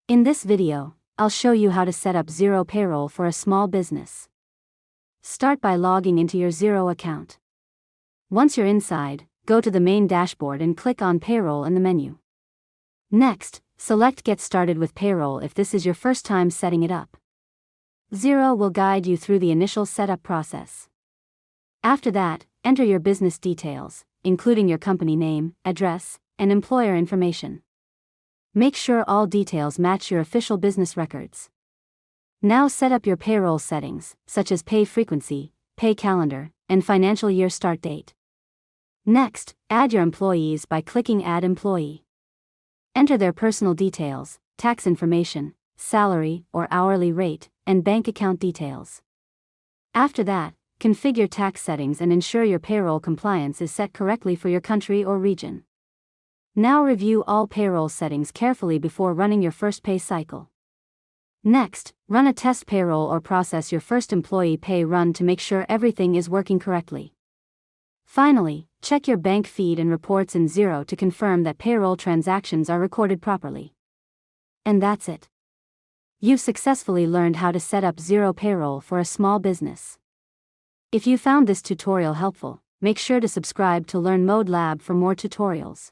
In this video, I'll show you how to set up Xero Payroll for a small business. Start by logging into your Xero account. Once you're inside, go to the main dashboard and click on Payroll in the menu. Next, select Get Started with Payroll if this is your first time setting it up. Xero will guide you through the initial setup process. After that, enter your business details, including your company name, address, and employer information. Make sure all details match your official business records. Now set up your payroll settings, such as pay frequency, pay calendar, and financial year start date. Next, add your employees by clicking Add Employee. Enter their personal details, tax information, salary or hourly rate, and bank account details. After that, configure tax settings and ensure your payroll compliance is set correctly for your country or region. Now review all payroll settings carefully before running your first pay cycle. Next, run a test payroll or process your first employee pay run to make sure everything is working correctly. Finally, check your bank feed and reports in Xero to confirm that payroll transactions are recorded properly. And that's it. You've successfully learned how to set up Xero Payroll for a small business. If you found this tutorial helpful, make sure to subscribe to Learn Mode Lab for more tutorials.